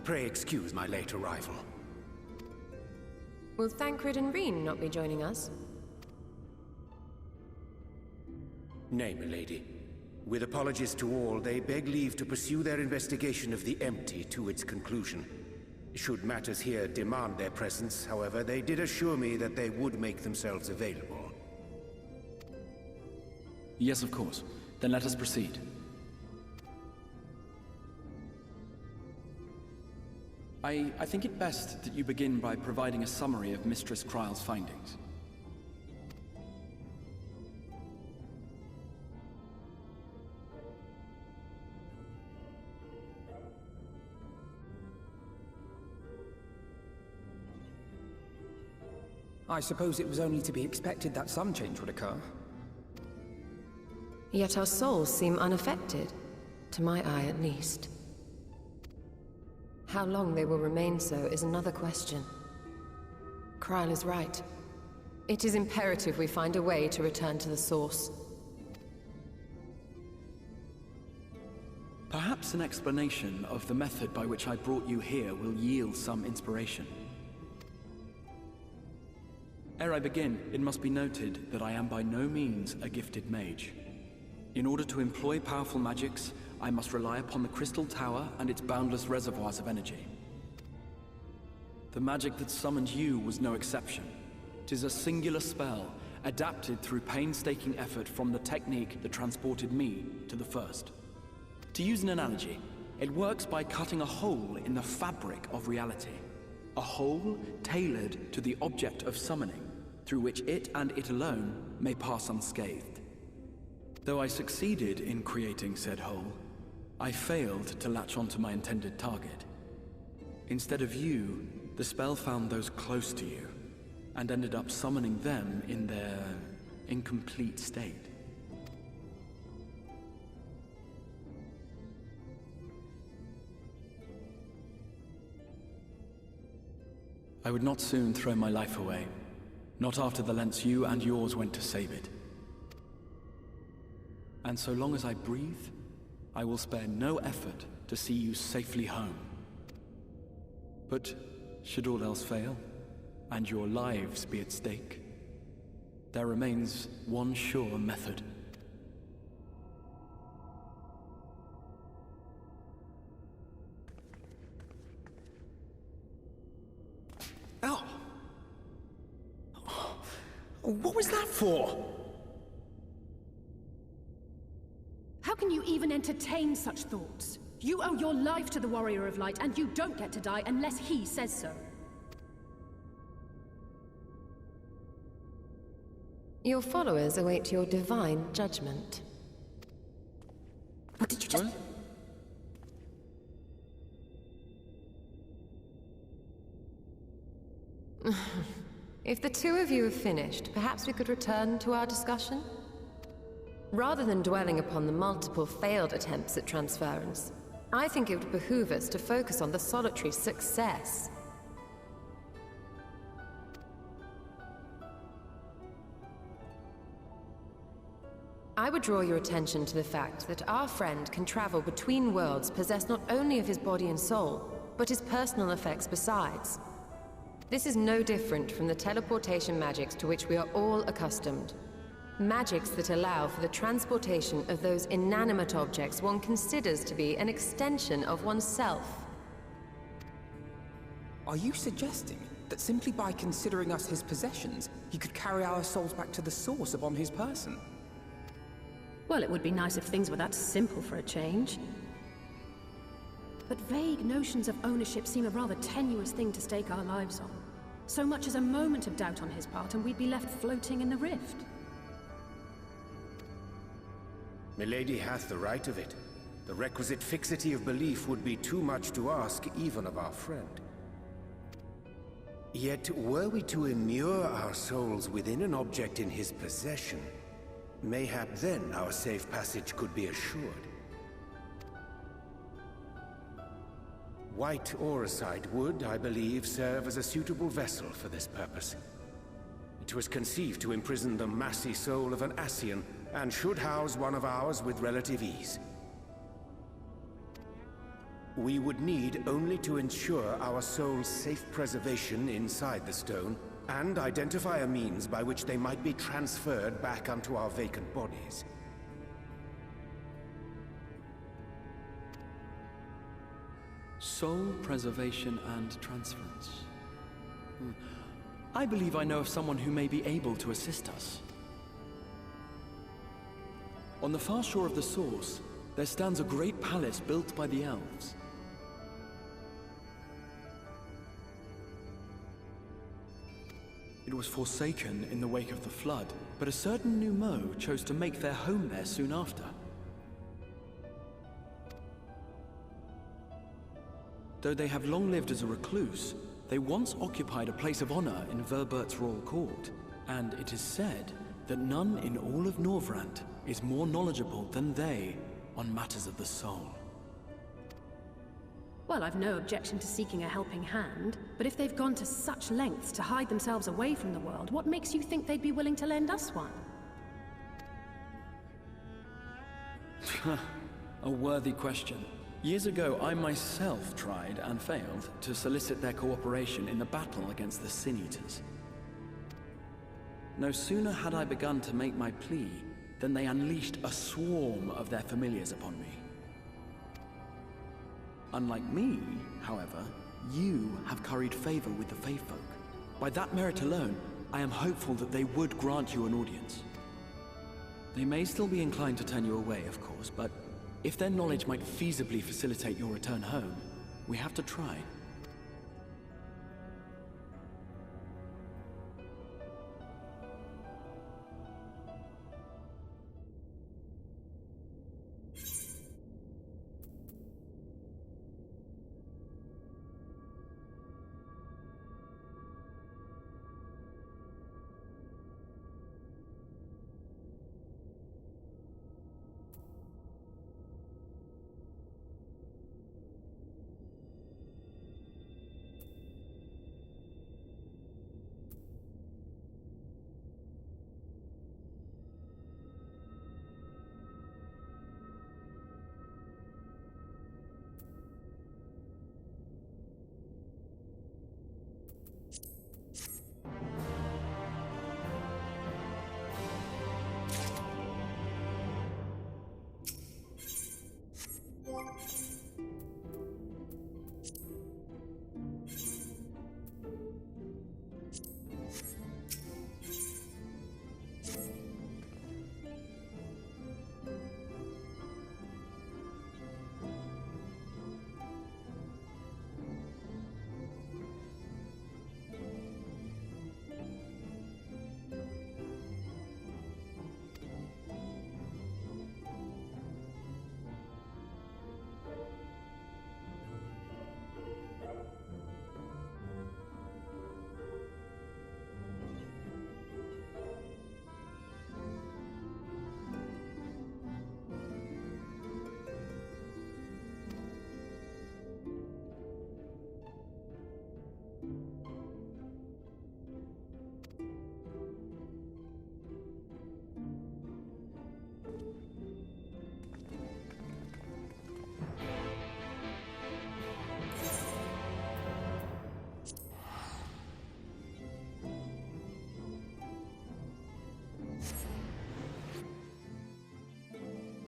Pray excuse my late arrival. Will Thancred and Reen not be joining us? Nay, milady. With apologies to all, they beg leave to pursue their investigation of the empty to its conclusion. Should matters here demand their presence, however, they did assure me that they would make themselves available. Yes, of course. Then let us proceed. I think it best that you begin by providing a summary of Mistress Kryle's findings. I suppose it was only to be expected that some change would occur. Yet our souls seem unaffected, to my eye at least. How long they will remain so is another question. Kryle is right. It is imperative we find a way to return to the source. Perhaps an explanation of the method by which I brought you here will yield some inspiration. Ere I begin, it must be noted that I am by no means a gifted mage. In order to employ powerful magics, I must rely upon the Crystal Tower and its boundless reservoirs of energy. The magic that summoned you was no exception. 'Tis a singular spell, adapted through painstaking effort from the technique that transported me to the First. To use an analogy, it works by cutting a hole in the fabric of reality. A hole tailored to the object of summoning, through which it and it alone may pass unscathed. Though I succeeded in creating said hole, I failed to latch onto my intended target. Instead of you, the spell found those close to you, and ended up summoning them in their incomplete state. I would not soon throw my life away, not after the lengths you and yours went to save it. And so long as I breathe, I will spare no effort to see you safely home. But should all else fail, and your lives be at stake, there remains one sure method. Oh! What was that for? How can you even entertain such thoughts? You owe your life to the Warrior of Light, and you don't get to die unless he says so. Your followers await your divine judgment. What did you just... What? If the two of you have finished, perhaps we could return to our discussion? Rather than dwelling upon the multiple failed attempts at transference, I think it would behoove us to focus on the solitary success. I would draw your attention to the fact that our friend can travel between worlds possessed not only of his body and soul, but his personal effects besides. This is no different from the teleportation magics to which we are all accustomed. Magics that allow for the transportation of those inanimate objects one considers to be an extension of oneself. Are you suggesting that simply by considering us his possessions, he could carry our souls back to the source upon his person? Well, it would be nice if things were that simple for a change. But vague notions of ownership seem a rather tenuous thing to stake our lives on. So much as a moment of doubt on his part, and we'd be left floating in the rift. Milady hath the right of it. The requisite fixity of belief would be too much to ask even of our friend. Yet, were we to immure our souls within an object in his possession, mayhap then our safe passage could be assured. White Auracite would, I believe, serve as a suitable vessel for this purpose. It was conceived to imprison the massy soul of an Ascian, and should house one of ours with relative ease. We would need only to ensure our souls' safe preservation inside the stone, and identify a means by which they might be transferred back onto our vacant bodies. Soul preservation and transference. I believe I know of someone who may be able to assist us. On the far shore of the source, there stands a great palace built by the elves. It was forsaken in the wake of the flood, but a certain Numo chose to make their home there soon after. Though they have long lived as a recluse, they once occupied a place of honor in Verbert's royal court, and it is said that none in all of Norvrant is more knowledgeable than they on matters of the soul. Well, I've no objection to seeking a helping hand, but if they've gone to such lengths to hide themselves away from the world, what makes you think they'd be willing to lend us one? A worthy question. Years ago, I myself tried, and failed, to solicit their cooperation in the battle against the Sin Eaters. No sooner had I begun to make my plea, than they unleashed a swarm of their familiars upon me. Unlike me, however, you have curried favor with the Fae folk. By that merit alone, I am hopeful that they would grant you an audience. They may still be inclined to turn you away, of course, but if their knowledge might feasibly facilitate your return home, we have to try.